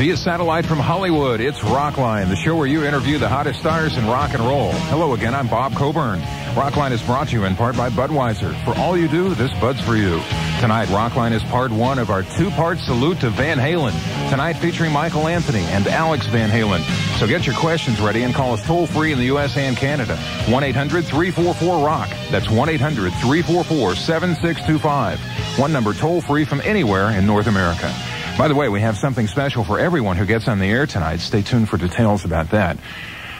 Via satellite from Hollywood, it's Rockline, the show where you interview the hottest stars in rock and roll. Hello again, I'm Bob Coburn. Rockline is brought to you in part by Budweiser. For all you do, this Bud's for you. Tonight, Rockline is part one of our two-part salute to Van Halen. Tonight featuring Michael Anthony and Alex Van Halen. So get your questions ready and call us toll-free in the U.S. and Canada. 1-800-344-ROCK. That's 1-800-344-7625. One number toll-free from anywhere in North America. By the way, we have something special for everyone who gets on the air tonight. Stay tuned for details about that.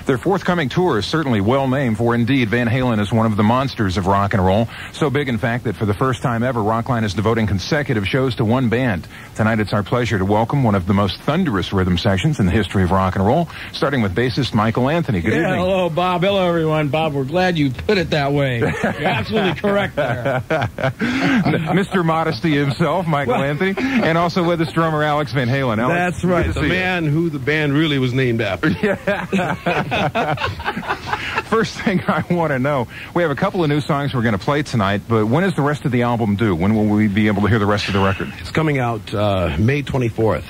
Their forthcoming tour is certainly well named, for indeed Van Halen is one of the monsters of rock and roll. So big, in fact, that for the first time ever, Rockline is devoting consecutive shows to one band. Tonight it's our pleasure to welcome one of the most thunderous rhythm sections in the history of rock and roll, starting with bassist Michael Anthony. Good evening. Hello, Bob. Hello, everyone. Bob, we're glad you put it that way. You're absolutely correct there. Mr. Modesty himself, Michael Anthony, and also with us drummer Alex Van Halen. Alex, that's right. The man who the band really was named after. First thing I want to know, we have a couple of new songs we're going to play tonight, but when is the rest of the album due? When will we be able to hear the rest of the record? It's coming out May 24th.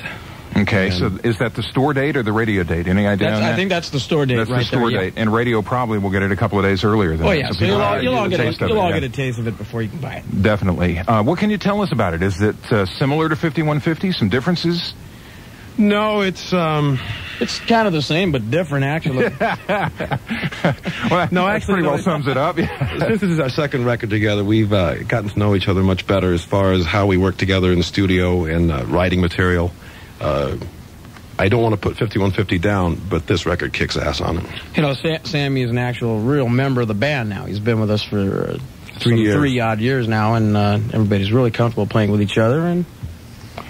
Okay, so is that the store date or the radio date? Any idea on that? I think that's the store date. That's the store date. And radio probably will get it a couple of days earlier than that. Oh, yeah, so you'll all get a taste of it before you can buy it. Definitely. What can you tell us about it? Is it similar to 5150? Some differences? No, it's kind of the same, but different, actually. Well, no, actually, pretty well sums it up. Since this is our second record together, we've gotten to know each other much better as far as how we work together in the studio and writing material. I don't want to put 5150 down, but this record kicks ass on it. You know, Sammy is an actual real member of the band now. He's been with us for 3 odd years now, and everybody's really comfortable playing with each other. And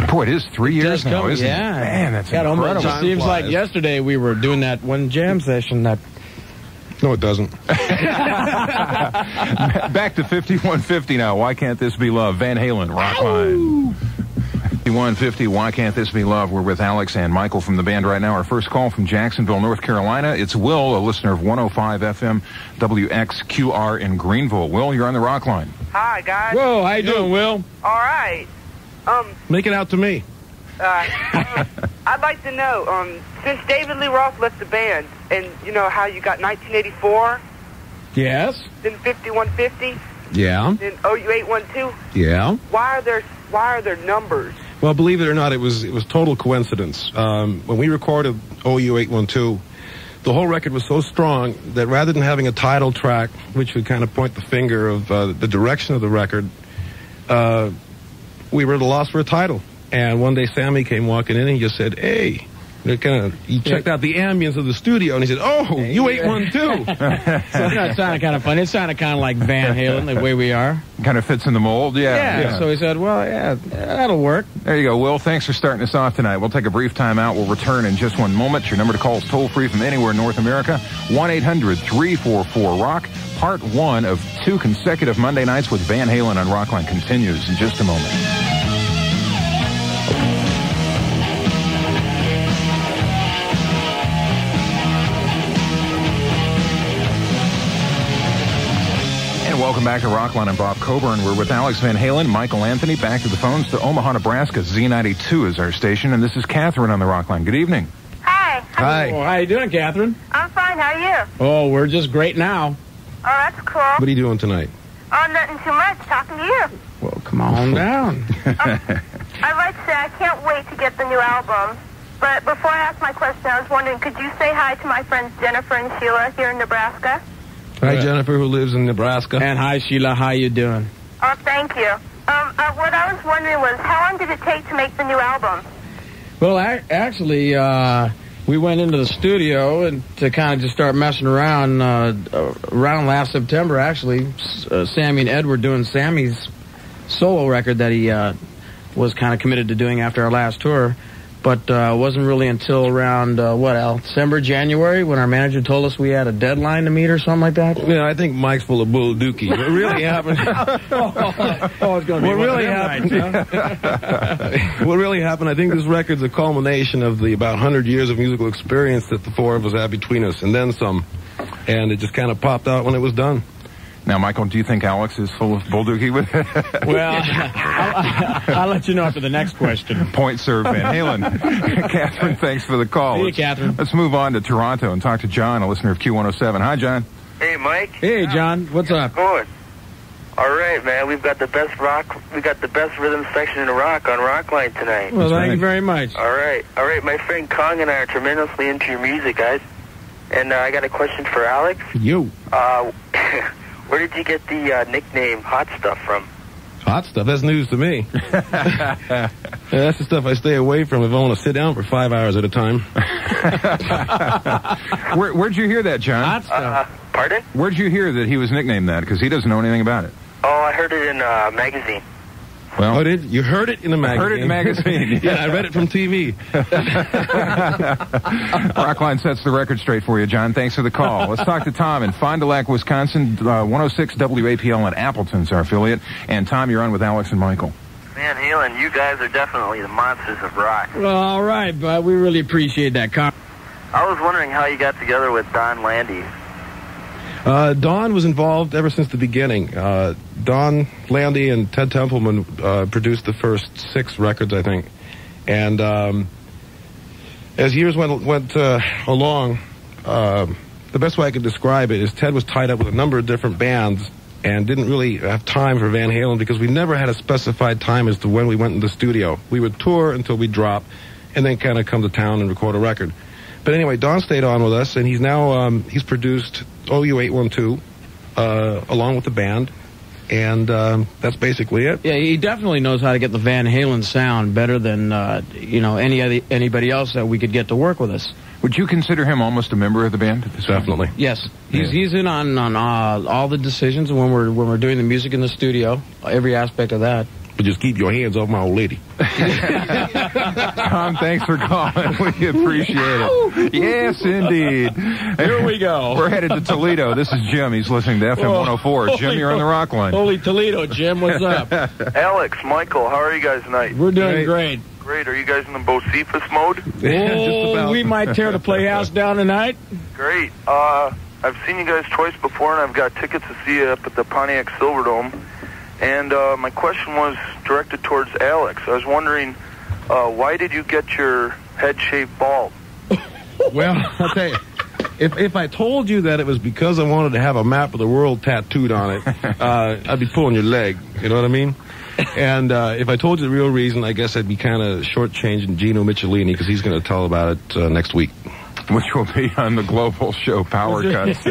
boy, it is 3 years now, isn't it? Yeah. Man, that's incredible. It just seems like yesterday we were doing that one jam session that... No, it doesn't. Back to 5150 now. Why Can't This Be Love? Van Halen, Rockline. 5150, Why Can't This Be Love? We're with Alex and Michael from the band right now. Our first call from Jacksonville, North Carolina. It's Will, a listener of 105 FM WXQR in Greenville. Will, you're on the Rockline. Hi, guys. Whoa, how you doing, Will? All right. Make it out to me. I'd like to know, since David Lee Roth left the band, and you know how you got 1984? Yes. Then 5150? Yeah. Then OU812? Yeah. Why are there numbers? Well, believe it or not, it was total coincidence. When we recorded OU812, the whole record was so strong that rather than having a title track, which would kind of point the finger of the direction of the record, we were at a loss for a title. And one day Sammy came walking in and he just said, hey, he checked out the ambience of the studio and he said, oh, U812. So it sounded kind of funny. It sounded kind of like Van Halen, the way we are. Kind of fits in the mold, yeah. So he said, well, yeah, that'll work. There you go, Will. Thanks for starting us off tonight. We'll take a brief time out. We'll return in just one moment. Your number to call is toll-free from anywhere in North America, 1-800-344-ROCK. Part one of 2 consecutive Monday nights with Van Halen on Rockline continues in just a moment. Welcome back to Rockline. I'm Bob Coburn. We're with Alex Van Halen, Michael Anthony. Back to the phones to Omaha, Nebraska. Z92 is our station, and this is Catherine on the Rockline. Good evening. Hi. Hi. Oh, how you doing, Catherine? I'm fine. How are you? Oh, we're just great now. Oh, that's cool. What are you doing tonight? Oh, nothing too much. Talking to you. Well, come on down. I'd like to say I can't wait to get the new album. But before I ask my question, I was wondering, could you say hi to my friends Jennifer and Sheila here in Nebraska? Hi, Jennifer, who lives in Nebraska. And hi, Sheila. How you doing? Oh, thank you. What I was wondering was, how long did it take to make the new album? Well, actually, we went into the studio and to kind of just start messing around around last September, actually. Sammy and Ed were doing Sammy's solo record that he was kind of committed to doing after our last tour. But it wasn't really until around, December, January, when our manager told us we had a deadline to meet or something like that? Yeah, I think Mike's full of bull dookie. What really happened... it's going to be what really happened... What really happened, I think this record's a culmination of the about 100 years of musical experience that the four of us had between us, and then some. And it just kind of popped out when it was done. Now, Michael, do you think Alex is full of bulldoogie with it? Well, I'll let you know after the next question. Point served, Van Halen. Catherine, thanks for the call. See you, Catherine. Let's move on to Toronto and talk to John, a listener of Q107. Hi, John. Hey, Mike. Hey, John. What's up? Good. All right, man. We've got the best rhythm section in rock on Rockline tonight. Well, thank you very much. All right. My friend Kong and I are tremendously into your music, guys. And I got a question for Alex. You. Where did you get the nickname Hot Stuff from? Hot stuff? That's news to me. Yeah, that's the stuff I stay away from if I want to sit down for 5 hours at a time. Where'd you hear that, John? Hot stuff. Pardon? Where'd you hear that he was nicknamed that? Because he doesn't know anything about it. Oh, I heard it in a magazine. Well, you heard it in a magazine? I heard it in a magazine. Yeah, I read it from TV. Rockline sets the record straight for you, John. Thanks for the call. Let's talk to Tom in Fond du Lac, Wisconsin. 106 WAPL at Appleton's our affiliate. And Tom, you're on with Alex and Michael. Man, Halen, you guys are definitely the monsters of rock. Well, all right, but we really appreciate that comment. I was wondering how you got together with Don Landy. Don was involved ever since the beginning. Don Landy and Ted Templeman produced the first 6 records, I think. And as years went along, the best way I could describe it is Ted was tied up with a number of different bands and didn't really have time for Van Halen because we never had a specified time as to when we went in the studio. We would tour until we drop and then kind of come to town and record a record. But anyway, Don stayed on with us, and he's now he's produced OU812 along with the band, and that's basically it. Yeah, he definitely knows how to get the Van Halen sound better than anybody else that we could get to work with us. Would you consider him almost a member of the band? Definitely. Yes, he's in on all the decisions when we're doing the music in the studio, every aspect of that. But just keep your hands off my old lady. Tom, thanks for calling. We appreciate it. Yes, indeed. Here we go. We're headed to Toledo. This is Jim. He's listening to FM 104. Jim, you're on the rock line. Holy Toledo, Jim. What's up? Alex, Michael, how are you guys tonight? We're doing great. Great. Are you guys in the Bocephus mode? Just about. We might tear the Playhouse down tonight. Great. I've seen you guys twice before, and I've got tickets to see you up at the Pontiac Silverdome. And my question was directed towards Alex. I was wondering, why did you get your head shaved bald? Well, I'll tell you, if I told you that it was because I wanted to have a map of the world tattooed on it, I'd be pulling your leg. You know what I mean? And if I told you the real reason, I guess I'd be kind of shortchanging Gino Michelini because he's going to tell about it next week. Which will be on the global show Power Cuts.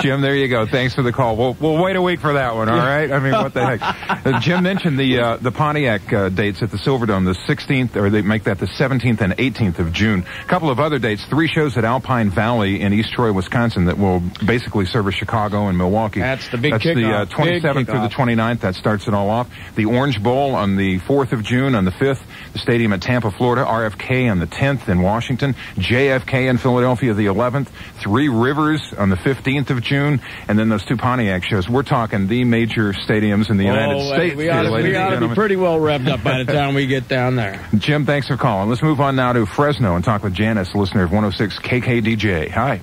Jim, there you go. Thanks for the call. We'll wait a week for that one, all right? I mean, what the heck? Jim mentioned the Pontiac dates at the Silverdome, the 16th, or they make that the 17th and 18th of June. A couple of other dates, 3 shows at Alpine Valley in East Troy, Wisconsin that will basically service Chicago and Milwaukee. That's the big kickoff. That's the 27th through the 29th. That starts it all off. The Orange Bowl on the 4th of June. On the 5th, the stadium at Tampa, Florida. RFK on the 10th in Washington. JFK in Philadelphia the 11th, 3 Rivers on the 15th of June, and then those 2 Pontiac shows. We're talking the major stadiums in the United States. We ought to be pretty well revved up by the time we get down there. Jim, thanks for calling. Let's move on now to Fresno and talk with Janice, listener of 106 KKDJ. Hi.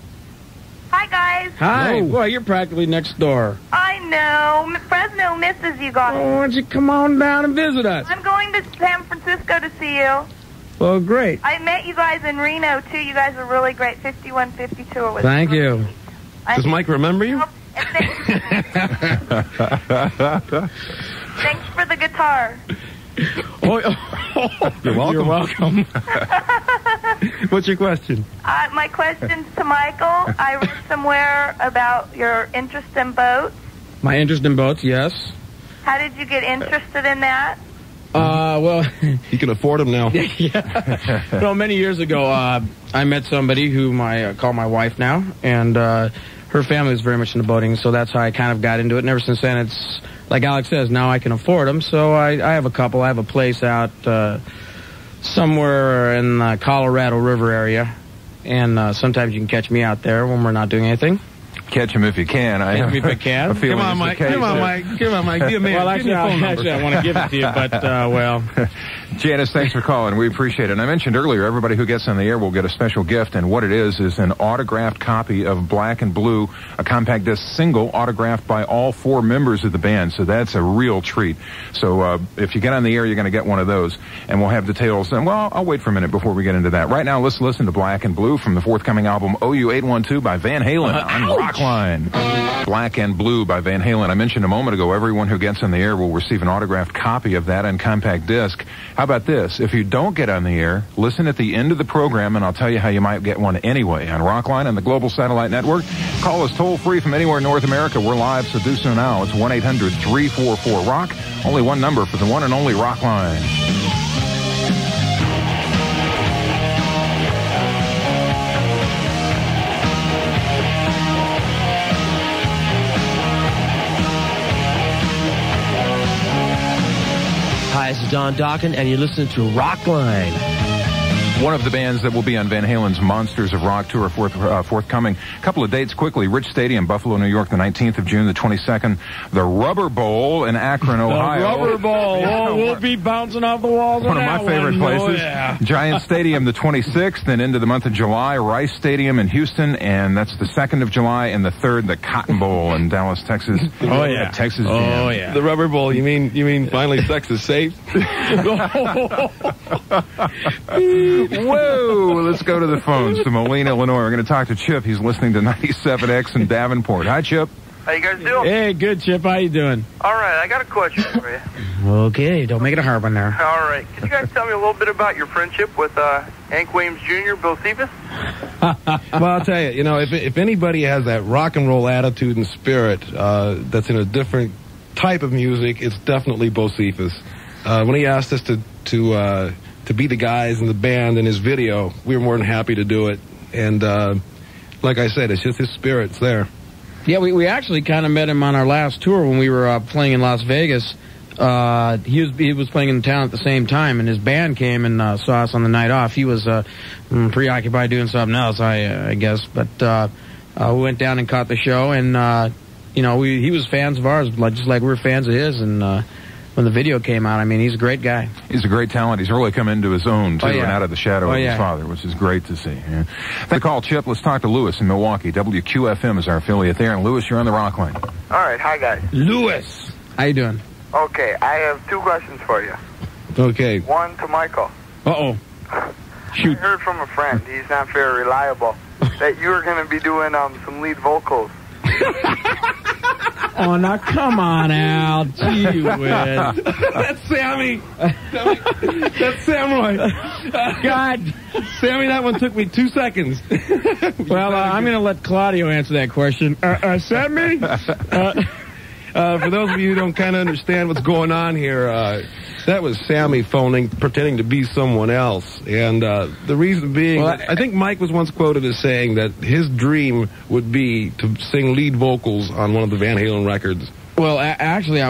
Hi, guys. Hi. Boy, you're practically next door. I know. Fresno misses you guys. Oh, why don't you come on down and visit us? I'm going to San Francisco to see you. Well, great. I met you guys in Reno, too. You guys are really great. 5152 was Thank you. Does Mike remember you? Thanks for the guitar. You're welcome. You're welcome. What's your question? My question's to Michael. I read somewhere about your interest in boats. My interest in boats, yes. How did you get interested in that? Well... You can afford them now. Yeah. Well, many years ago, I met somebody whom I call my wife now, and her family was very much into boating, so that's how I kind of got into it. And ever since then, it's, like Alex says, now I can afford them. So I have a couple. I have a place out somewhere in the Colorado River area, and sometimes you can catch me out there when we're not doing anything. Catch him if you can. Catch me if I can. Come on, Mike. Come on, Mike. Come on, Mike. Be a man. Well, actually, I want to give it to you, but, well. Janice, thanks for calling. We appreciate it. And I mentioned earlier, everybody who gets on the air will get a special gift, and what it is an autographed copy of Black and Blue, a compact disc single autographed by all 4 members of the band. So that's a real treat. So if you get on the air, you're going to get one of those, and we'll have details. And well, I'll wait for a minute before we get into that. Right now, let's listen to Black and Blue from the forthcoming album OU812 by Van Halen on Rockline. Black and Blue by Van Halen. I mentioned a moment ago, everyone who gets on the air will receive an autographed copy of that on compact disc. How about this? If you don't get on the air, listen at the end of the program, and I'll tell you how you might get one anyway. On Rockline and the Global Satellite Network, call us toll-free from anywhere in North America. We're live, so do so now. It's 1-800-344-ROCK. Only one number for the one and only Rockline. Hi, this is Don Dokken, and you're listening to Rockline. One of the bands that will be on Van Halen's Monsters of Rock tour forthcoming. A couple of dates quickly. Rich Stadium, Buffalo, New York, the 19th of June, the 22nd. The Rubber Bowl in Akron, Ohio. The Rubber Bowl. Yeah, we'll be bouncing off the walls one of my favorite places. Oh, yeah. Giant Stadium, the 26th, then into the month of July. Rice Stadium in Houston, and that's the 2nd of July, and the 3rd, the Cotton Bowl in Dallas, Texas. Oh, yeah. Texas Jam. Oh, yeah. The Rubber Bowl. You mean finally sex is safe? Whoa! Let's go to the phones to Moline, Illinois. We're going to talk to Chip. He's listening to 97X in Davenport. Hi, Chip. How you guys doing? Hey, good, Chip. How you doing? All right, I got a question for you. Okay, don't make it a hard one there. All right, can you guys tell me a little bit about your friendship with Hank Williams Jr., Bill Cephas? Well, I'll tell you, if anybody has that rock and roll attitude and spirit that's in a different type of music, it's definitely Bo Cephas. When he asked us to be the guys in the band in his video, we were more than happy to do it. And like I said, it's just his spirit's there. Yeah, we actually kind of met him on our last tour when we were playing in Las Vegas. He was playing in town at the same time, and his band came and saw us on the night off. He was preoccupied doing something else, I guess. But we went down and caught the show, and he was fans of ours, just like we were fans of his. And when the video came out, I mean, he's a great guy. He's a great talent. He's really come into his own, too, Oh, yeah. and out of the shadow of his father, which is great to see. Yeah. Thanks for the call, Chip. Let's talk to Lewis in Milwaukee. WQFM is our affiliate there. And, Lewis, you're on the rock line. All right, hi, guys. Lewis! How you doing? Okay, I have 2 questions for you. Okay. One to Michael. Uh-oh. Shoot. I heard from a friend, he's not very reliable, that you were going to be doing some lead vocals. Oh, now come on, Al. Gee whiz. That's Sammy. That's Samurai. God. Sammy, that one took me 2 seconds. Well, I'm going to let Claudio answer that question. Sammy? For those of you who don't kind of understand what's going on here, that was Sammy phoning, pretending to be someone else. And the reason being, well, I think Mike was once quoted as saying that his dream would be to sing lead vocals on one of the Van Halen records. Well, actually,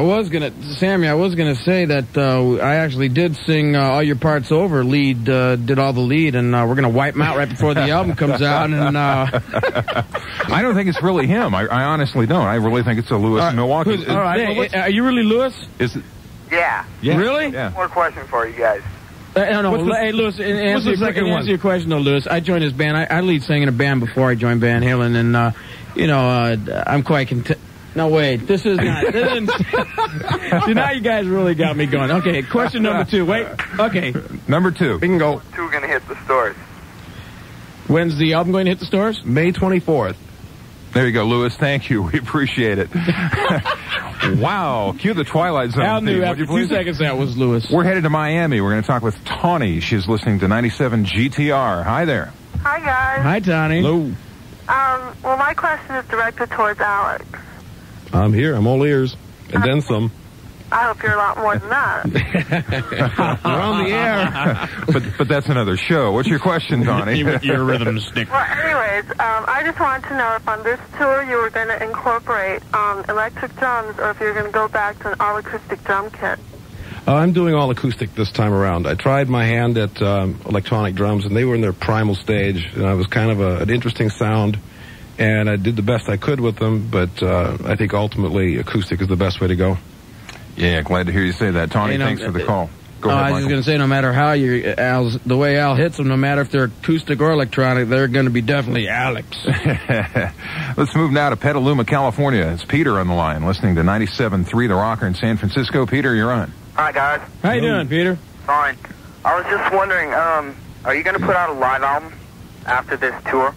Sammy, I was gonna say that I actually did sing All Your Parts Over, did all the lead, and we're gonna wipe him out right before the album comes out. And I don't think it's really him. I honestly don't. I really think it's a Lewis in Milwaukee. All right, are you really Lewis? Is it? Yeah. Really? Yeah. One more question for you guys. No. Hey, Lewis, answer your question, though, Lewis. I joined his band. I lead sang in a band before I joined Van Halen, and I'm quite content. No, wait, this is not. See, now you guys really got me going. Okay, question number 2. Wait, okay. Number 2. Bingo. 2 going to hit the stores. When's the album going to hit the stores? May 24th. There you go, Lewis. Thank you. We appreciate it. Wow. Cue the Twilight Zone. Al knew theme, after 2 seconds that was Lewis. We're headed to Miami. We're going to talk with Tawny. She's listening to 97 GTR. Hi there. Hi, guys. Hi, Tawny. Hello. Well, my question is directed towards Alex. I'm here. I'm all ears. And then some. I hope you're a lot more than that. We're on the air. But that's another show. What's your question, Donnie? Your rhythm stick. Well, anyways, I just wanted to know if on this tour you were going to incorporate electric drums or if you're going to go back to an all-acoustic drum kit. I'm doing all acoustic this time around. I tried my hand at electronic drums, and they were in their primal stage, and I was kind of an interesting sound. and I did the best I could with them, but I think ultimately acoustic is the best way to go. Yeah, glad to hear you say that. Tony, thanks for the call. Go ahead, I was just going to say, no matter how the way Al hits them, no matter if they're acoustic or electronic, they're going to be definitely Alex. Let's move now to Petaluma, California. It's Peter on the line, listening to 97.3 The Rocker in San Francisco. Peter, you're on. Hi, guys. How you doing, Peter? Fine. I was just wondering, are you going to put out a live album after this tour?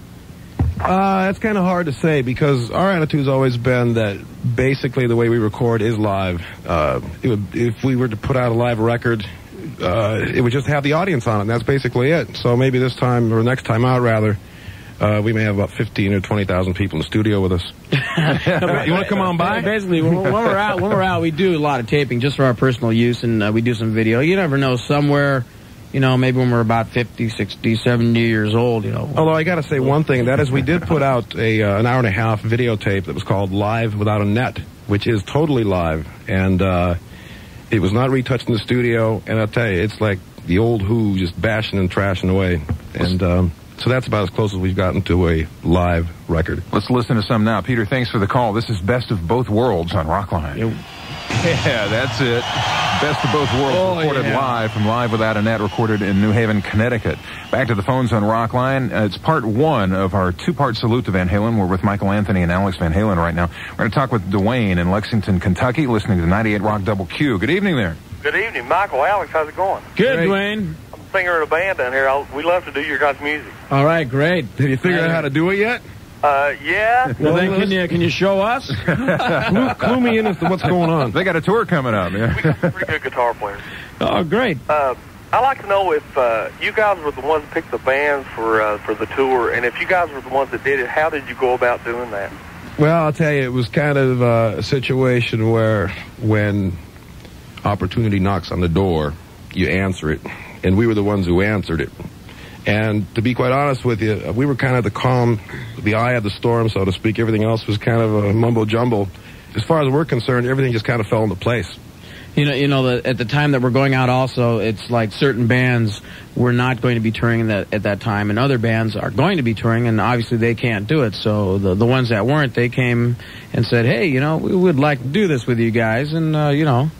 It's kind of hard to say because our attitude's always been that basically the way we record is live. If we were to put out a live record, it would just have the audience on it, and that's basically it. So maybe this time, or next time out rather, we may have about 15 or 20,000 people in the studio with us. You want to come on by? Basically, when we're out, we do a lot of taping just for our personal use, and we do some video. You never know, somewhere, maybe when we're about 50, 60, 70 years old, Although I got to say one thing, that is we did put out an hour and a half videotape that was called Live Without a Net, which is totally live, and it was not retouched in the studio, and I'll tell you, it's like the old Who just bashing and trashing away, and so that's about as close as we've gotten to a live record. Let's listen to some now. Peter, thanks for the call. This is Best of Both Worlds on Rockline. Yeah, that's it. Best of Both Worlds recorded live from Live Without a Net, recorded in New Haven, Connecticut. Back to the phones on Rockline. It's part one of our two-part salute to Van Halen. We're with Michael Anthony and Alex Van Halen right now. We're going to talk with Dwayne in Lexington, Kentucky, listening to 98 Rock Double Q. Good evening there. Good evening, Michael. Alex, how's it going? Good, Dwayne. I'm a singer in a band down here. We love to do your guys' music. All right, great. Have you figured out how to do it yet? Yeah. Well, then can you show us? Clue me in as to what's going on. They got a tour coming up. Yeah. We got some pretty good guitar players. Oh, great. I'd like to know if you guys were the ones that picked the bands for the tour, and if you guys were the ones that did it, how did you go about doing that? Well, I'll tell you, it was kind of a situation where when opportunity knocks on the door, you answer it, and we were the ones who answered it. And to be quite honest with you, we were kind of the eye of the storm, so to speak. Everything else was kind of a mumbo-jumbo. As far as we're concerned, everything just kind of fell into place. At the time that we're going out also, it's like certain bands were not going to be touring at that time, and other bands are going to be touring, and obviously they can't do it. So the ones that weren't, they came and said, hey, we would like to do this with you guys, and, You want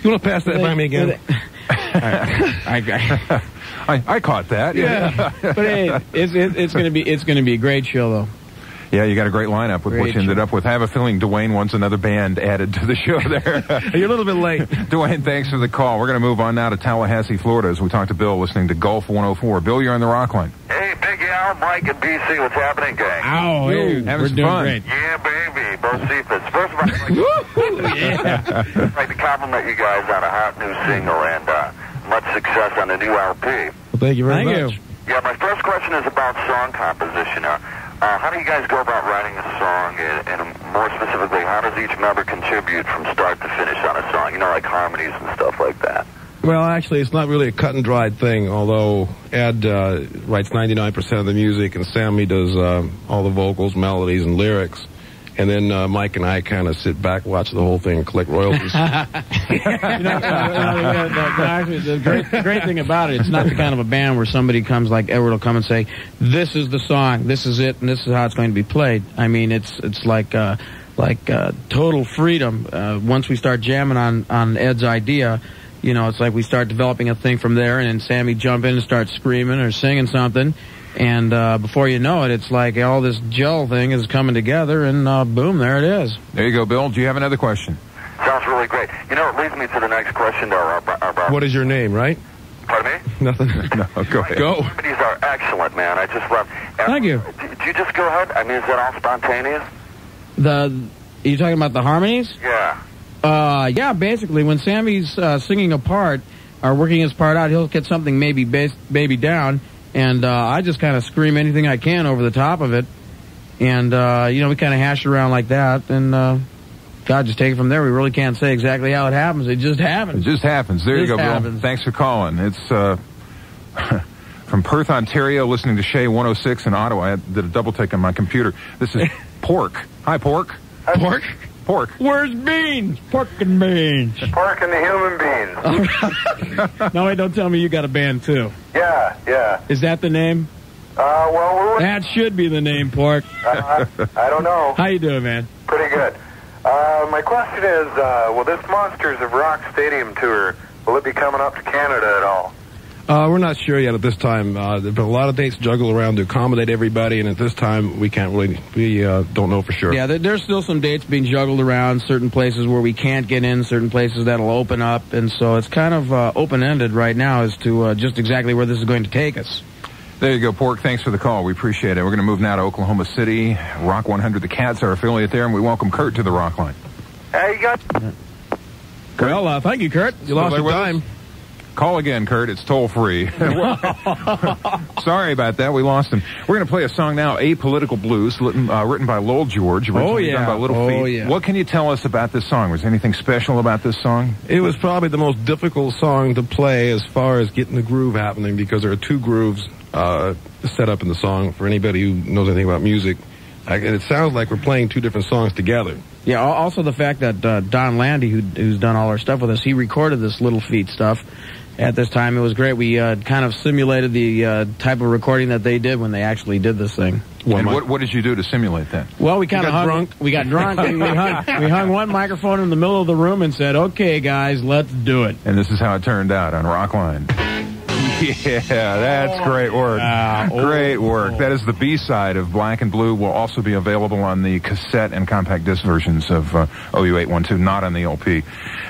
to pass that by me again? I caught that. Yeah. But hey, it's going to be a great show, though. Yeah, you got a great lineup with what you ended up with. I have a feeling Dwayne wants another band added to the show there. You're a little bit late. Dwayne, thanks for the call. We're going to move on now to Tallahassee, Florida, as we talk to Bill, listening to Gulf 104. Bill, you're on the Rockline. Hey, Big Al, Mike, and BC, what's happening, gang? Oh, hey, having some fun. Great. Yeah, baby, both Cephas. First of all, I'd like to compliment you guys on a hot new single and much success on the new LP. Well, thank you very much. Yeah, my first question is about song composition. How do you guys go about writing a song, and more specifically, how does each member contribute from start to finish on a song? Like harmonies and stuff like that. Well, actually, it's not really a cut and dried thing, although Ed writes 99% of the music, and Sammy does all the vocals, melodies, and lyrics. And then Mike and I kind of sit back, watch the whole thing, and collect royalties. Actually, the great thing about it, it's not the kind of a band where somebody comes, like Edward will come and say, this is the song, this is it, and this is how it's going to be played. I mean, it's like total freedom. Once we start jamming on Ed's idea, it's like we start developing a thing from there, and then Sammy jump in and start screaming or singing something. And before you know it, it's like all this gel thing is coming together, and boom, there it is. There you go, Bill. Do you have another question? Sounds really great. It leads me to the next question, though. What is your name, right? Pardon me? Nothing. No, go ahead. Go. The harmonies are excellent, man. I just love. Thank you. Do you just go ahead? I mean, is that all spontaneous? Are you talking about the harmonies? Yeah. Yeah, basically, when Sammy's singing a part or working his part out, he'll get something maybe down. And I just kind of scream anything I can over the top of it. And, we kind of hash it around like that. And, God, just take it from there. We really can't say exactly how it happens. It just happens. It just happens. There you go, Bill. Thanks for calling. It's from Perth, Ontario, listening to Shea 106 in Ottawa. I did a double take on my computer. This is Pork. Hi, Pork. Pork? Pork. Where's beans? Pork and beans. Pork and the human beings. No, wait, don't tell me you got a band, too. Yeah. Is that the name? Well, That should be the name, Pork. I don't know. How you doing, man? Pretty good. My question is, will this Monsters of Rock Stadium tour, will it be coming up to Canada at all? We're not sure yet at this time. There have been a lot of dates juggled around to accommodate everybody, and at this time, we can't really, we don't know for sure. Yeah, there's still some dates being juggled around, certain places where we can't get in, certain places that'll open up, and so it's kind of open-ended right now as to just exactly where this is going to take us. There you go, Pork. Thanks for the call. We appreciate it. We're going to move now to Oklahoma City. Rock 100, the Cats, our affiliate there, and we welcome Kurt to the Rock Line. Hey, you got... Well, thank you, Kurt. You lost your time. Call again, Kurt. It's toll-free. Sorry about that. We lost him. We're going to play a song now, Apolitical Blues, written by Lowell George, originally done by Little Feat. Yeah. What can you tell us about this song? Was there anything special about this song? It was probably the most difficult song to play as far as getting the groove happening, because there are two grooves set up in the song for anybody who knows anything about music. And it sounds like we're playing two different songs together. Yeah, also the fact that Don Landy, who's done all our stuff with us, he recorded this Little Feat stuff at this time. It was great. We kind of simulated the type of recording that they did when they actually did this thing. And what did you do to simulate that? Well, we kind of got drunk. We got drunk, and we hung one microphone in the middle of the room and said, "Okay, guys, let's do it." And this is how it turned out on Rockline. Yeah, that's great work. Great work. That is the B-side of Black and Blue. Will also be available on the cassette and compact disc versions of OU812, not on the LP.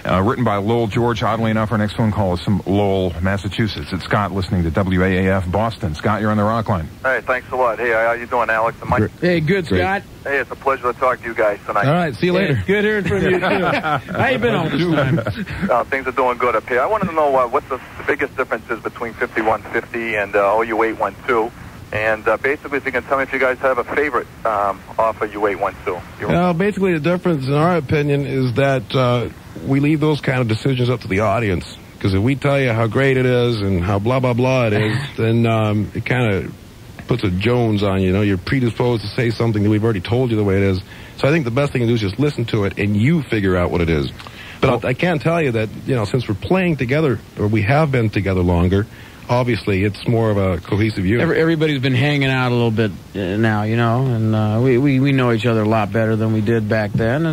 Written by Lowell George. Oddly enough, our next phone call is from Lowell, Massachusetts. It's Scott listening to WAAF Boston. Scott, you're on the Rockline. Hey, thanks a lot. Hey, how you doing, Alex? And Mike? Hey, good, Scott. Hey, it's a pleasure to talk to you guys tonight. All right, see you later. Good hearing from you, too. How you been all this time? Things are doing good up here. I wanted to know what the biggest difference is between 5150 and OU812. And basically, if you can tell me if you guys have a favorite off of U812. Basically, the difference, in our opinion, is that we leave those kind of decisions up to the audience. Because if we tell you how great it is and how blah, blah, blah it is, then it kind of puts a Jones on you. You know, you're predisposed to say something that we've already told you the way it is. So I think the best thing to do is just listen to it and you figure out what it is. But I can tell you that, you know, since we're playing together, or we have been together longer, obviously it's more of a cohesive unit. Everybody's been hanging out a little bit now, you know, and we know each other a lot better than we did back then,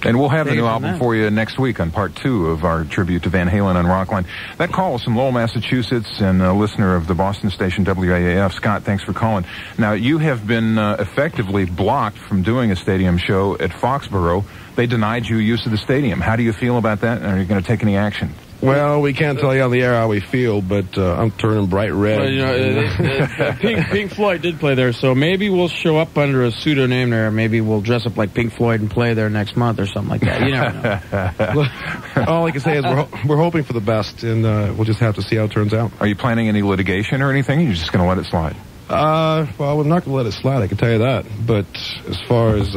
and we'll have the new album for you next week on part 2 of our tribute to Van Halen on Rockline. That call is from Lowell, Massachusetts, and a listener of the Boston station WAAF. Scott, thanks for calling. Now, you have been effectively blocked from doing a stadium show at Foxborough. They denied you use of the stadium. How do you feel about that? Are you going to take any action? Well, we can't tell you on the air how we feel, but I'm turning bright red. Well, you know, Pink Floyd did play there, so maybe we'll show up under a pseudonym there. Maybe we'll dress up like Pink Floyd and play there next month or something like that. You never know. All I can say is we're hoping for the best, and we'll just have to see how it turns out. Are you planning any litigation or anything? Or you're just going to let it slide? Well, we're not going to let it slide, I can tell you that. But as far as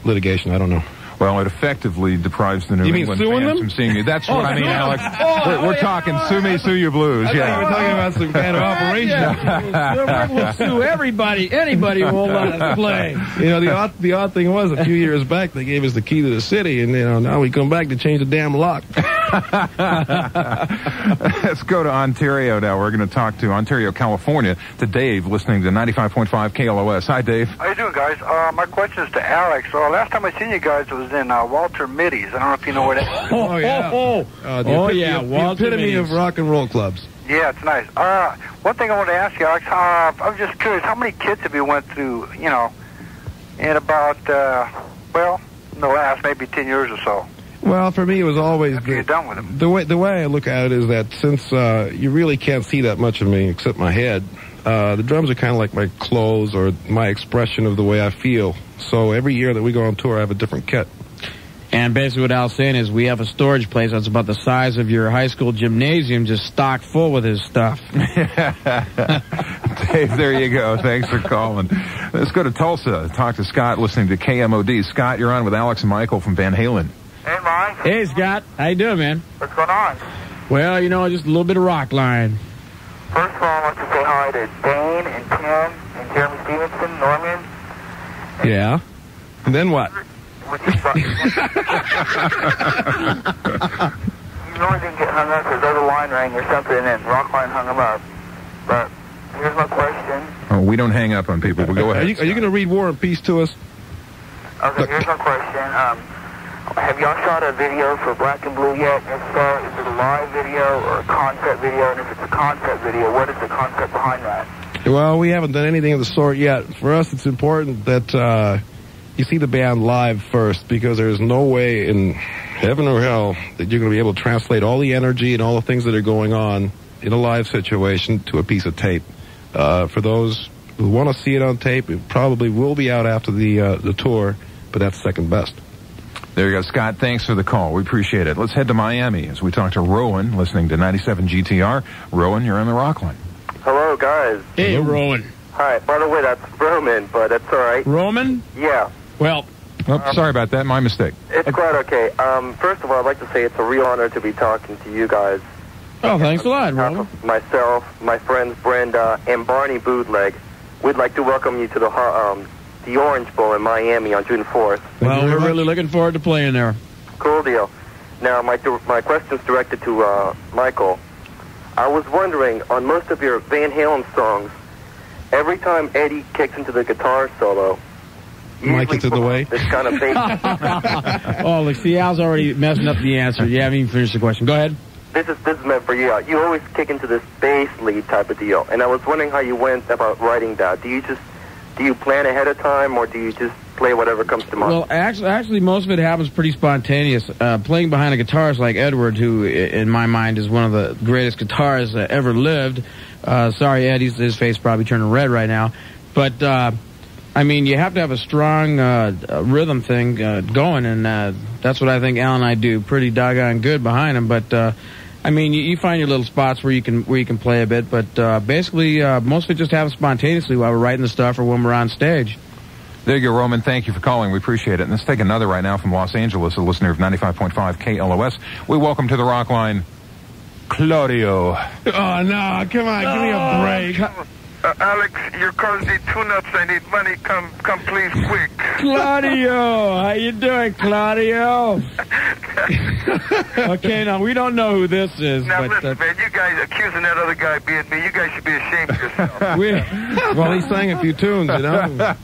litigation, I don't know. Well, it effectively deprives the New England fans from seeing you. That's what I mean, Alex. We're talking sue me, sue your blues. Yeah, we're talking about some kind of operation. We'll sue everybody, anybody who won't let us play. You know, the odd thing was a few years back they gave us the key to the city, and you know now we come back to change the damn lock. Let's go to Ontario now. We're going to talk to Ontario, California, to Dave, listening to 95.5 KLOS. Hi, Dave. How you doing, guys? My question is to Alex. Last time I seen you guys was in Walter Mitty's. I don't know if you know where that is. Oh, yeah. The epitome of rock and roll clubs. Yeah, it's nice. One thing I wanted to ask you, Alex, I was just curious, how many kids have you went through, you know, in about, in the last maybe 10 years or so? Well, for me, it was always After you're done with them. the way I look at it is that since you really can't see that much of me except my head, the drums are kind of like my clothes or my expression of the way I feel. So every year that we go on tour, I have a different kit. And basically what Al's saying is we have a storage place that's about the size of your high school gymnasium, just stocked full with his stuff. Dave, there you go. Thanks for calling. Let's go to Tulsa. Talk to Scott, listening to KMOD. Scott, you're on with Alex and Michael from Van Halen. Hey, Mike. Hey, Scott. How you doing, man? What's going on? Well, you know, just a little bit of Rockline. First of all, I want to say hi to Dane and Tim and Jeremy Stevenson, Norman. Yeah. And then what? You know he didn't get hung up because the other line rang or something and Rockline hung him up. But here's my question. Oh, we don't hang up on people. We go ahead. Are you going to read War and Peace to us? Okay, here's my question. Have y'all shot a video for Black and Blue yet? If so, is it a live video or a concept video? And if it's a concept video, what is the concept behind that? Well, we haven't done anything of the sort yet. For us, it's important that you see the band live first, because there's no way in heaven or hell that you're going to be able to translate all the energy and all the things that are going on in a live situation to a piece of tape. For those who want to see it on tape, it probably will be out after the tour, but that's second best. There you go, Scott. Thanks for the call. We appreciate it. Let's head to Miami as we talk to Rowan, listening to 97 GTR. Rowan, you're on the Rockline. Hello, guys. Hey, Rowan. Hi. By the way, that's Roman, but that's all right. Roman? Yeah. Well, sorry about that. My mistake. It's quite okay. First of all, I'd like to say it's a real honor to be talking to you guys. oh, thanks a lot, Rowan. Myself, my friends Brenda, and Barney Bootleg, we'd like to welcome you to the Orange Bowl in Miami on June 4th. Well, we're really looking forward to playing there. Cool deal. Now, my question's directed to Michael. I was wondering, on most of your Van Halen songs, every time Eddie kicks into the guitar solo, Mike gets in the way. This kind of bass. Oh, look, see, Al's already messing up the answer. You haven't even finished the question. Go ahead. This is meant for you. You always kick into this bass lead type of deal, and I was wondering how you went about writing that. Do you plan ahead of time, or do you just play whatever comes to mind? Well, actually, most of it happens pretty spontaneous. Playing behind a guitarist like Edward, who, in my mind, is one of the greatest guitarists that ever lived. Sorry, Ed, his face probably turning red right now. But, I mean, you have to have a strong rhythm thing going, and that's what I think Al and I do pretty doggone good behind him. But, I mean, you find your little spots where you can play a bit, but basically, most of it just happens spontaneously while we're writing the stuff or when we're on stage. There you go, Roman. Thank you for calling. We appreciate it. And let's take another right now from Los Angeles, a listener of 95.5 KLOS. We welcome to the Rockline, Claudio. Oh, no, come on, give me a break. Alex, your car's need tune-ups. I need money. Come please, quick. Claudio, how you doing, Claudio? Okay, now we don't know who this is. Now but, listen, man, you guys accusing that other guy being me. You guys should be ashamed of yourself. Well, he sang a few tunes, you know.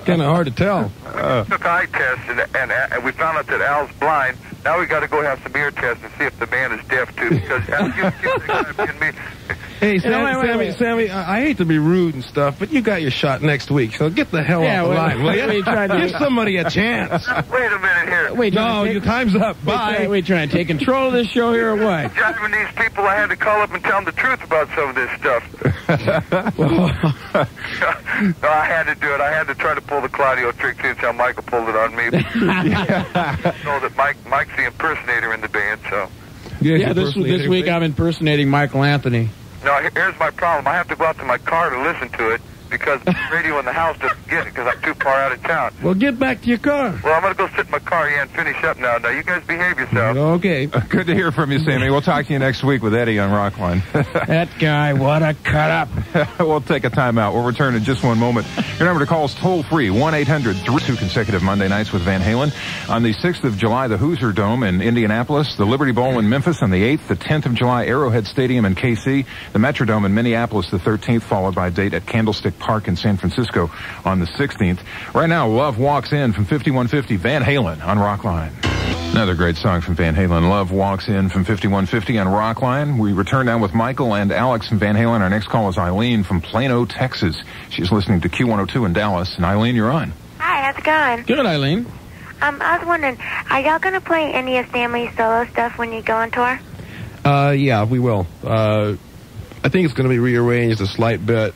Kind of hard to tell. We took eye tests, and we found out that Al's blind. Now we got to go have some ear tests and see if the man is deaf too. Because Al, you the guy being me. Hey, Sammy, I hate to be rude and stuff, but you got your shot next week, so get the hell off the line, will you? Give somebody a chance. Wait a minute here. Your time's up. Bye. We trying to take control of this show here or what? Driving these people, I had to call up and tell them the truth about some of this stuff. No, I had to do it. I had to try to pull the Claudio trick, too. It's how Michael pulled it on me. Know that Mike's the impersonator in the band, so. Yeah, this week I'm impersonating Michael Anthony. No, here's my problem. I have to go out to my car to listen to it because the radio in the house doesn't get it because I'm too far out of town. Well, get back to your car. Well, I'm going to go sit in my car, and finish up now. Now, you guys behave yourself. Okay. Good to hear from you, Sammy. We'll talk to you next week with Eddie on Rockline. That guy, what a cut-up. We'll take a timeout. We'll return in just one moment. Your number to call is toll-free, 1-800-3 consecutive Monday nights with Van Halen. On the 6th of July, the Hoosier Dome in Indianapolis, the Liberty Bowl in Memphis on the 8th, the 10th of July, Arrowhead Stadium in KC, the Metrodome in Minneapolis the 13th, followed by a date at Candlestick Park in San Francisco on the 16th. Right now, Love Walks In from 5150, Van Halen on Rockline. Another great song from Van Halen, Love Walks In from 5150 on Rockline. We return now with Michael and Alex from Van Halen. Our next call is Eileen from Plano, Texas. She's listening to Q102 in Dallas. And Eileen, you're on. Hi, how's it going? Good, Eileen. I was wondering, are y'all going to play any of Stanley's solo stuff when you go on tour? Yeah, we will. I think it's going to be rearranged a slight bit.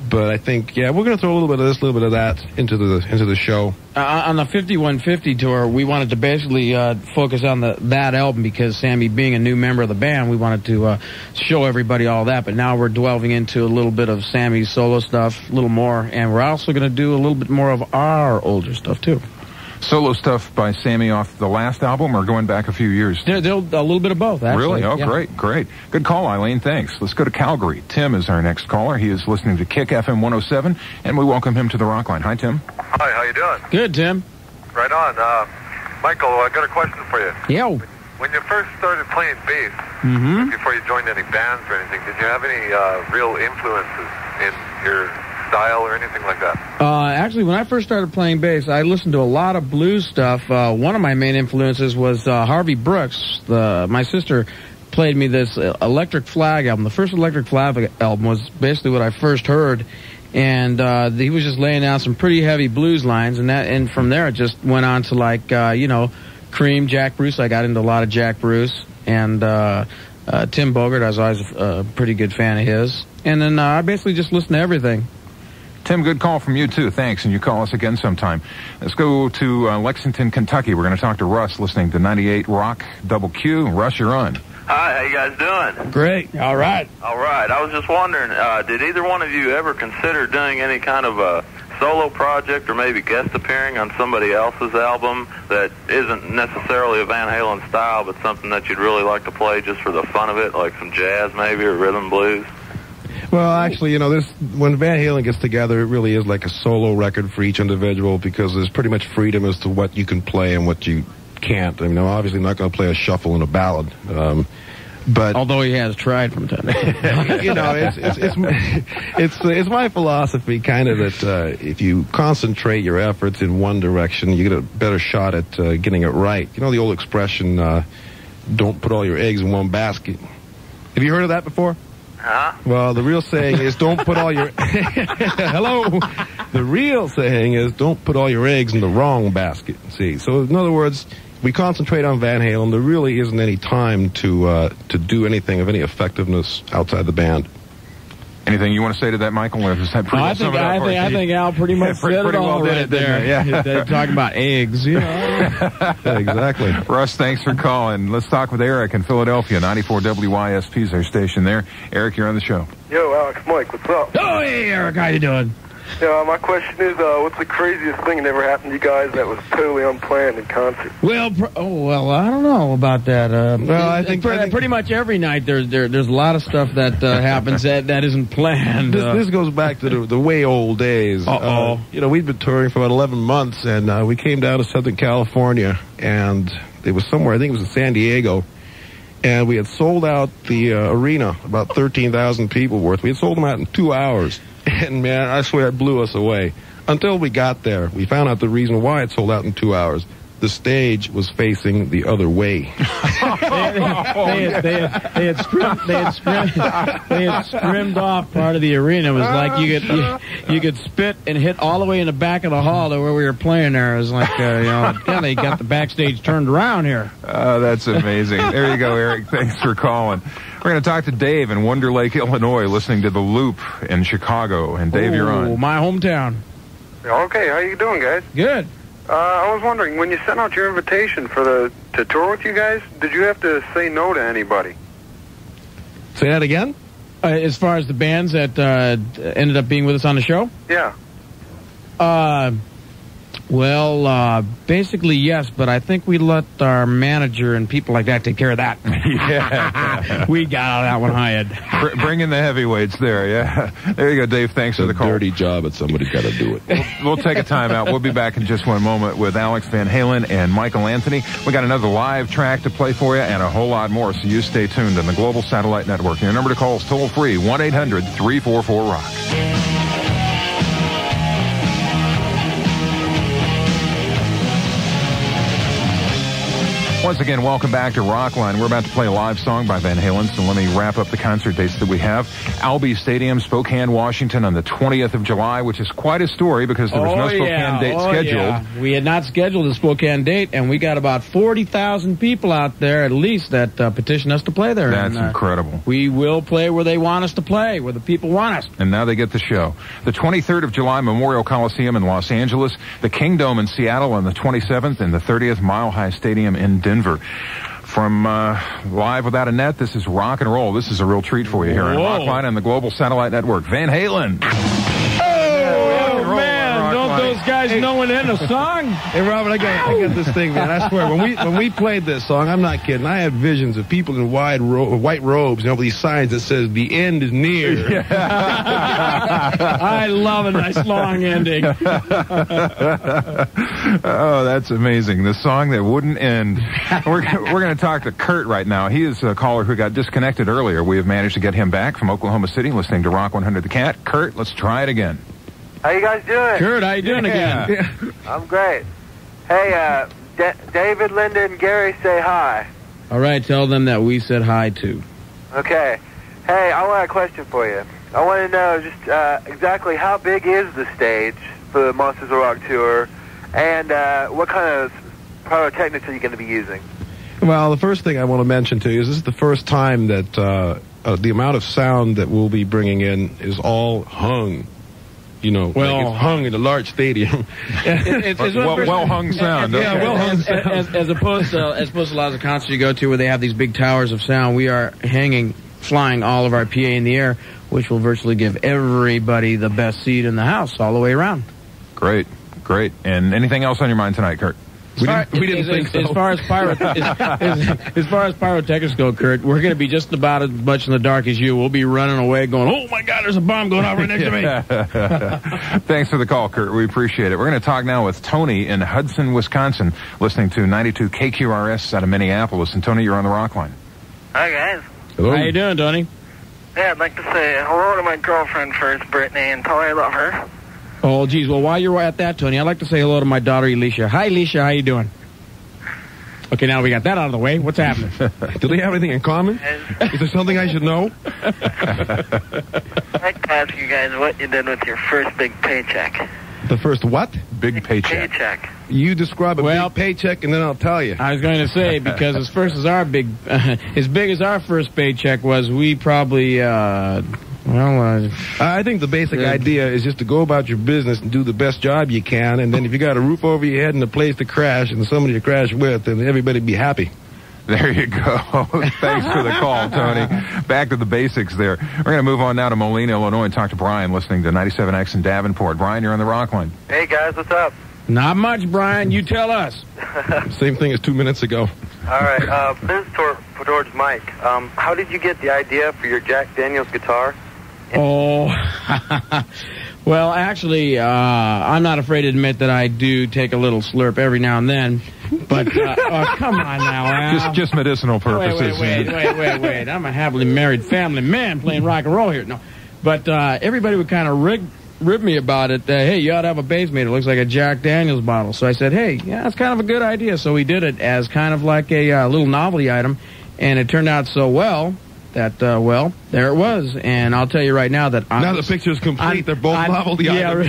But I think, yeah, we're going to throw a little bit of this, a little bit of that into the show. On the 5150 tour, we wanted to basically focus on that album because Sammy, being a new member of the band, we wanted to show everybody all that. But now we're delving into a little bit of Sammy's solo stuff, a little more, and we're also going to do a little bit more of our older stuff too. Solo stuff by Sammy off the last album or going back a few years? They'll a little bit of both, actually. Really? Oh, yeah. Great. Good call, Eileen. Thanks. Let's go to Calgary. Tim is our next caller. He is listening to Kick FM 107, and we welcome him to the Rockline. Hi, Tim. Hi, how you doing? Good, Tim. Right on. Michael, I got a question for you. Yeah. When you first started playing bass, before you joined any bands or anything, did you have any real influences in your style or anything like that? Actually, when I first started playing bass, I listened to a lot of blues stuff. One of my main influences was Harvey Brooks. My sister played me this Electric Flag album. The first Electric Flag album was basically what I first heard, and he was just laying down some pretty heavy blues lines, and from there it just went on to like Cream, Jack Bruce. I got into a lot of Jack Bruce, and Tim Bogert. I was always a pretty good fan of his, and then I basically just listened to everything. Tim, good call from you, too. Thanks, and you call us again sometime. Let's go to Lexington, Kentucky. We're going to talk to Russ, listening to 98 Rock Double Q. Russ, you're on. Hi, how you guys doing? Great. All right. All right. I was just wondering, did either one of you ever consider doing any kind of a solo project or maybe guest appearing on somebody else's album that isn't necessarily a Van Halen style, but something that you'd really like to play just for the fun of it, like some jazz maybe or rhythm blues? Well, actually, when Van Halen gets together, it really is like a solo record for each individual because there's pretty much freedom as to what you can play and what you can't. I mean, I'm obviously not going to play a shuffle and a ballad, but although he has tried from time to time. It's my philosophy, kind of, that if you concentrate your efforts in one direction, you get a better shot at getting it right. You know the old expression, "Don't put all your eggs in one basket." Have you heard of that before? Huh? Well, the real saying is don't put all your... Hello? The real saying is don't put all your eggs in the wrong basket. See, so in other words, we concentrate on Van Halen. There really isn't any time to do anything of any effectiveness outside the band. Anything you want to say to that, Michael? Or I think Al pretty much said it all right there. Yeah. They're talking about eggs, Yeah, exactly. Russ, thanks for calling. Let's talk with Eric in Philadelphia. 94 WYSP is our station there. Eric, you're on the show. Yo, Alex, Mike, what's up? Oh, hey, Eric, how you doing? Yeah, my question is, what's the craziest thing that ever happened to you guys that was totally unplanned in concert? Well, I don't know about that. I think pretty much every night there's a lot of stuff that happens that isn't planned. This goes back to the way old days. We'd been touring for about 11 months, and we came down to Southern California, and it was somewhere, I think it was in San Diego, and we had sold out the arena, about 13,000 people worth. We had sold them out in 2 hours. And, man, I swear it blew us away. Until we got there, we found out the reason why it sold out in 2 hours. The stage was facing the other way. They had scrimmed off part of the arena. It was like you could spit and hit all the way in the back of the hall to where we were playing there. It was like, they got the backstage turned around here. That's amazing. There you go, Eric. Thanks for calling. We're going to talk to Dave in Wonder Lake, Illinois, listening to The Loop in Chicago. And Dave, you're on. My hometown. Okay, how you doing, guys? Good. I was wondering, when you sent out your invitation to tour with you guys, did you have to say no to anybody? Say that again? As far as the bands that ended up being with us on the show? Yeah. Basically, yes, but I think we let our manager and people like that take care of that. Yeah. We got out of that one high. Bring in the heavyweights there, yeah. There you go, Dave. Thanks for the call. Dirty job, but somebody's got to do it. We'll take a time out. We'll be back in just one moment with Alex Van Halen and Michael Anthony. We got another live track to play for you and a whole lot more, so you stay tuned on the Global Satellite Network. Your number to call is toll-free, 1-800-344-ROCK. Once again, welcome back to Rockline. We're about to play a live song by Van Halen, so let me wrap up the concert dates that we have. Albee Stadium, Spokane, Washington on the 20th of July, which is quite a story because there was no Spokane date scheduled. Yeah. We had not scheduled a Spokane date, and we got about 40,000 people out there, at least, that petitioned us to play there. That's incredible. We will play where they want us to play, where the people want us. And now they get the show. The 23rd of July, Memorial Coliseum in Los Angeles, the Kingdome in Seattle on the 27th, and the 30th, Mile High Stadium in Denver. From Live Without a Net, this is rock and roll. This is a real treat for you here on Rockline and the Global Satellite Network. Van Halen. Oh, man, don't those guys guys know when to end a song? Hey, Robert, I got this thing, man. I swear, when we played this song, I'm not kidding. I had visions of people in white robes, with these signs that says "The end is near." I love a nice long ending. Oh, that's amazing. The song that wouldn't end. We're going to talk to Kurt right now. He is a caller who got disconnected earlier. We have managed to get him back from Oklahoma City, listening to Rock 100 The Cat. Kurt, let's try it again. How you guys doing? Kurt, how you doing again? I'm great. Hey, David, Linda, and Gary say hi. All right, tell them that we said hi too. Okay. Hey, I want a question for you. I want to know just exactly how big is the stage for the Monsters of Rock tour, and what kind of pyrotechnics are you going to be using? Well, the first thing I want to mention to you is this is the first time that the amount of sound that we'll be bringing in is all hung. Like it's hung in a large stadium. It's well hung sound. Well hung sound. As opposed to a lot of the concerts you go to where they have these big towers of sound, we are flying all of our PA in the air, which will virtually give everybody the best seat in the house all the way around. Great. And anything else on your mind tonight, Kurt? We didn't think so. As far as pyrotechnics go, Kurt, we're going to be just about as much in the dark as you. We'll be running away going, oh, my God, there's a bomb going off right next to me. Thanks for the call, Kurt. We appreciate it. We're going to talk now with Tony in Hudson, Wisconsin, listening to 92 KQRS out of Minneapolis. And, Tony, you're on the Rockline. Hi, guys. Hello. How you doing, Tony? Yeah, I'd like to say hello to my girlfriend first, Brittany, and tell her I love her. Oh, geez. Well, while you're at that, Tony, I'd like to say hello to my daughter, Alicia. Hi, Alicia. How you doing? Okay, now we got that out of the way. What's happening? Do they have anything in common? Is there something I should know? I'd like to ask you guys what you did with your first big paycheck. The first what? Big paycheck. You describe a big paycheck, and then I'll tell you. I was going to say, because as big as our first paycheck was, we probably, I think the basic idea is just to go about your business and do the best job you can, and then if you got a roof over your head and a place to crash and somebody to crash with, then everybody be happy. There you go. Thanks for the call, Tony. Back to the basics there. We're going to move on now to Moline, Illinois, and talk to Brian, listening to 97X in Davenport. Brian, you're on the Rockline. Hey, guys, what's up? Not much, Brian. You tell us. Same thing as 2 minutes ago. All right. This is towards Mike. How did you get the idea for your Jack Daniels guitar? Oh, well, actually, I'm not afraid to admit that I do take a little slurp every now and then. But, come on now, Al. Just medicinal purposes. Wait. I'm a happily married family man playing rock and roll here. No, but everybody would kind of rib me about it. Hey, you ought to have a bass made. It looks like a Jack Daniels bottle. So I said, hey, yeah, that's kind of a good idea. So we did it as kind of like a little novelty item, and it turned out so well that, there it was. And I'll tell you right now that... Now the picture's complete. They're both novelty items.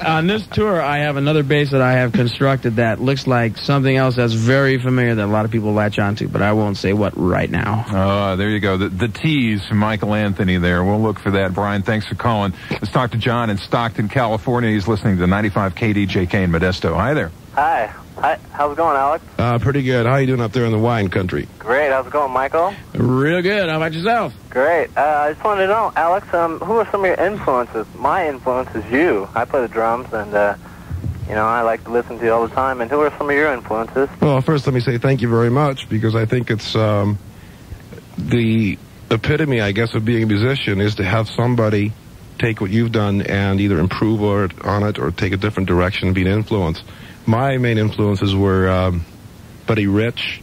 On this tour, I have another bass that I have constructed that looks like something else that's very familiar that a lot of people latch onto, but I won't say what right now. Oh, there you go. The tease from Michael Anthony there. We'll look for that. Brian, thanks for calling. Let's talk to John in Stockton, California. He's listening to 95 KDJK in Modesto. Hi there. Hi. How's it going, Alex? Pretty good. How are you doing up there in the wine country? Great. How's it going, Michael? Real good. How about yourself? Great. I just wanted to know, Alex, who are some of your influences? My influence is you. I play the drums, and, I like to listen to you all the time. And who are some of your influences? Well, first let me say thank you very much, because I think it's the epitome, I guess, of being a musician is to have somebody take what you've done and either improve on it or take a different direction and be an influence. My main influences were Buddy Rich,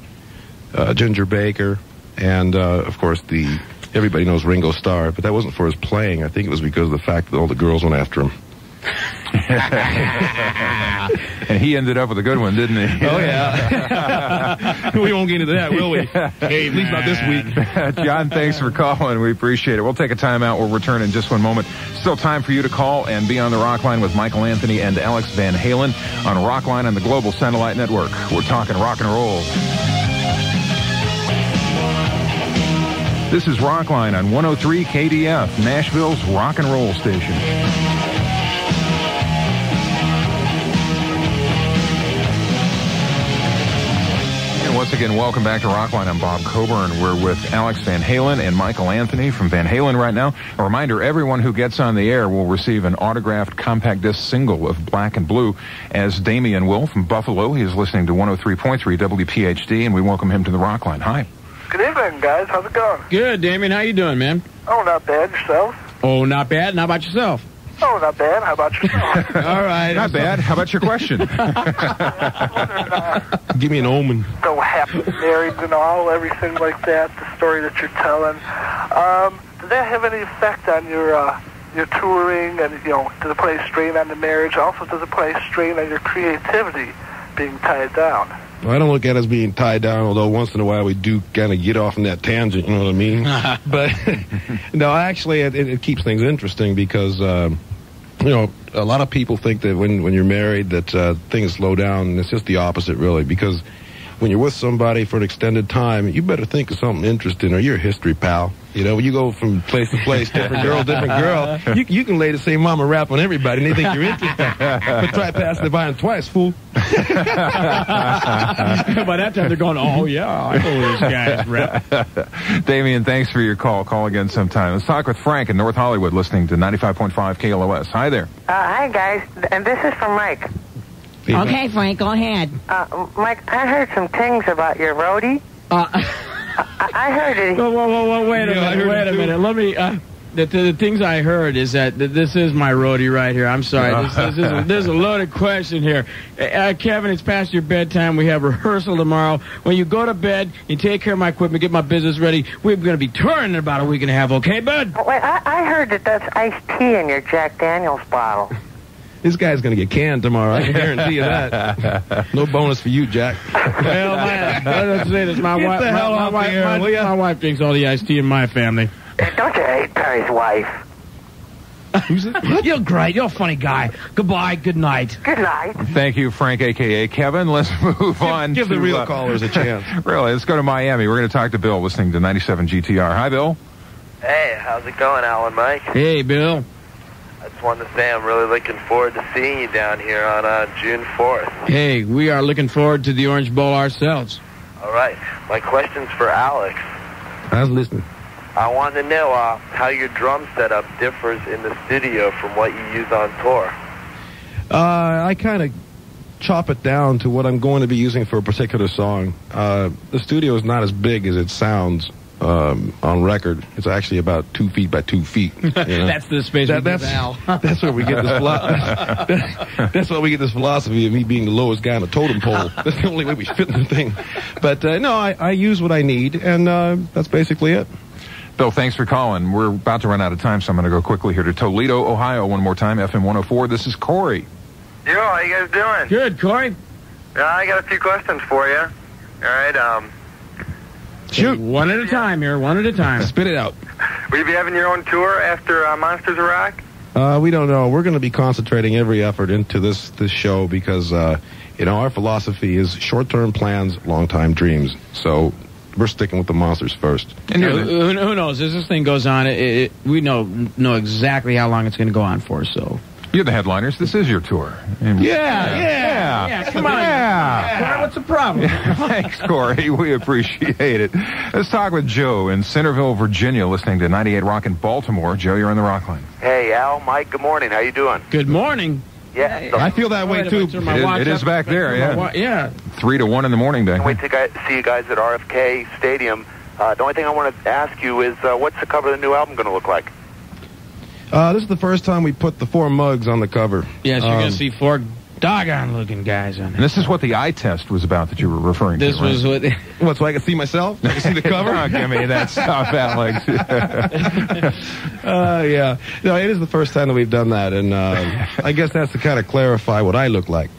Ginger Baker, and, of course, everybody knows Ringo Starr, but that wasn't for his playing. I think it was because of the fact that all the girls went after him. And he ended up with a good one, didn't he? Oh, yeah. We won't get into that, will we? Hey, at least not this week. John, thanks for calling. We appreciate it. We'll take a time out. We'll return in just one moment. Still time for you to call and be on the Rockline with Michael Anthony and Alex Van Halen on Rockline on the Global Satellite Network. We're talking rock and roll. This is Rockline on 103 KDF, Nashville's rock and roll station. Once again, welcome back to Rockline. I'm Bob Coburn. We're with Alex Van Halen and Michael Anthony from Van Halen right now. A reminder, everyone who gets on the air will receive an autographed compact disc single of Black and Blue, as Damian will from Buffalo. He is listening to 103.3 WPHD, and we welcome him to the Rockline. Hi. Good evening, guys. How's it going? Good, Damian. How you doing, man? Oh, not bad. Yourself? Oh, not bad. And how about yourself? Oh, not bad. How about yourself? All right. Not bad. How about your question? Give me an omen. So happy married and all, everything like that, the story that you're telling. Does that have any effect on your touring, and, you know, does it play a strain on the marriage? Also, does it play a strain on your creativity being tied down? Well, I don't look at it as being tied down, although once in a while we do kind of get off on that tangent, you know what I mean? But, no, actually, it keeps things interesting because, you know, a lot of people think that when you're married that things slow down, and it's just the opposite, really, because when you're with somebody for an extended time, you better think of something interesting, or you're a history pal. You know, when you go from place to place, different girl, you can lay the same mama rap on everybody, and they think you're interesting. But try passing the by them twice, fool. By that time, they're going, oh, yeah, I know this guy's rap. Damian, thanks for your call. Call again sometime. Let's talk with Frank in North Hollywood, listening to 95.5 KLOS. Hi there. Hi, guys. And this is from Mike. Okay, Frank, go ahead. Mike, I heard some things about your roadie. I heard it. Whoa, wait a minute. Let me, the things I heard is that this is my roadie right here. I'm sorry. This is a loaded question here. Kevin, it's past your bedtime. We have rehearsal tomorrow. When you go to bed, you take care of my equipment, get my business ready. We're going to be touring in about a week and a half, okay, bud? Wait, I heard that that's iced tea in your Jack Daniels bottle. This guy's going to get canned tomorrow. I can guarantee you that. No bonus for you, Jack. Well, man, let's say this. My wife drinks all the iced tea in my family. Hey, don't you hate Perry's wife? Who's it? You're great. You're a funny guy. Goodbye. Good night. Good night. Thank you, Frank, a.k.a. Kevin. Let's move on. Give the real callers a chance. Really, let's go to Miami. We're going to talk to Bill, listening to 97 GTR. Hi, Bill. Hey, how's it going, Alan Mike? Hey, Bill. I just wanted to say I'm really looking forward to seeing you down here on June 4th. Hey, we are looking forward to the Orange Bowl ourselves. All right. My question's for Alex. I was listening. I wanted to know how your drum setup differs in the studio from what you use on tour. I kind of chop it down to what I'm going to be using for a particular song. The studio is not as big as it sounds on record. It's actually about 2 feet by 2 feet. You know? That's the space we give Al. That's where we get this that's why we get this philosophy of me being the lowest guy on the totem pole. That's the only way we fit in the thing. But no, I use what I need, and that's basically it. Bill, thanks for calling. We're about to run out of time, so I'm going to go quickly here to Toledo, Ohio, one more time, FM 104. This is Corey. Yo, how you guys doing? Good, Corey. I got a few questions for you. All right, shoot. One at a time here, one at a time. Spit it out. Will you be having your own tour after Monsters of Rock? We don't know. We're going to be concentrating every effort into this show because, you know, our philosophy is short-term plans, long-time dreams. So we're sticking with the Monsters first. And who knows? As this thing goes on, we know exactly how long it's going to go on for, so... You're the headliners. This is your tour. Yeah. Come on. Yeah. What's the problem? Thanks, Corey. We appreciate it. Let's talk with Joe in Centerville, Virginia, listening to 98 Rock in Baltimore. Joe, you're on the Rockline. Hey, Al, Mike, good morning. How you doing? Good morning. Yeah. I feel that way, too. It is back there, yeah. Yeah. 3 to 1 in the morning, back. Can't wait to see you guys at RFK Stadium. The only thing I want to ask you is, what's the cover of the new album going to look like? This is the first time we put the 4 mugs on the cover. Yes, you're going to see 4 doggone-looking guys on it. And this is what the eye test was about that you were referring to, This was what... What, so I can see myself? I can see the cover? Oh, give me that stuff, Alex. Yeah. No, it is the first time that we've done that, and I guess that's to kind of clarify what I look like.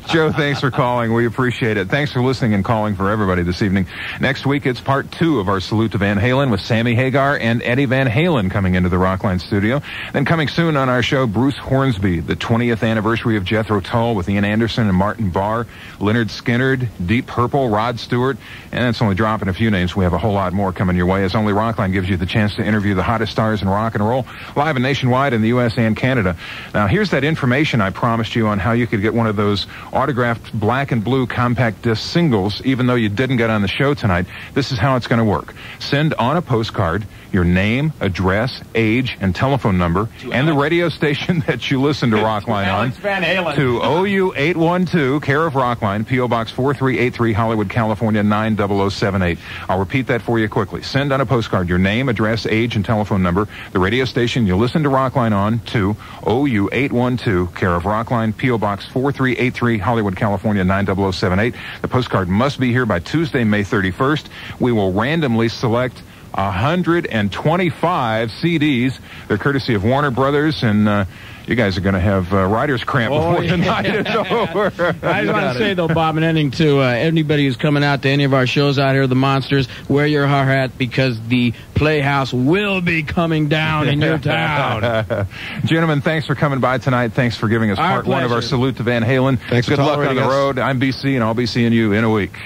Joe, thanks for calling. We appreciate it. Thanks for listening and calling for everybody this evening. Next week, it's part 2 of our Salute to Van Halen with Sammy Hagar and Eddie Van Halen coming into the Rockline studio. Then coming soon on our show, Bruce Hornsby, the 20th anniversary of Jethro Tull with Ian Anderson and Martin Barr, Leonard Skinner, Deep Purple, Rod Stewart, and that's only dropping a few names. We have a whole lot more coming your way, as only Rockline gives you the chance to interview the hottest stars in rock and roll, live and nationwide in the U.S. and Canada. Now, here's that information I promised promised you on how you could get one of those autographed black and blue compact disc singles, even though you didn't get on the show tonight. This is how it's going to work. Send on a postcard your name, address, age, and telephone number, and the radio station that you listen to Rockline on, Van Halen. to OU812, care of Rockline, P.O. Box 4383, Hollywood, California, 90078. I'll repeat that for you quickly. Send on a postcard your name, address, age, and telephone number, the radio station you listen to Rockline on, to OU812, care of Rockline, P.O. Box 4383, Hollywood, California, 90078. The postcard must be here by Tuesday, May 31st. We will randomly select 125 CDs. They're courtesy of Warner Brothers, and you guys are going to have writer's cramp before the night is over. I just want to say, though, Bob, and ending to anybody who's coming out to any of our shows out here, the Monsters, wear your hard hat because the Playhouse will be coming down in your town. Gentlemen, thanks for coming by tonight. Thanks for giving us part one of our salute to Van Halen. Thanks Good for luck on the tolerating us. road. I'm BC, and I'll be seeing you in a week.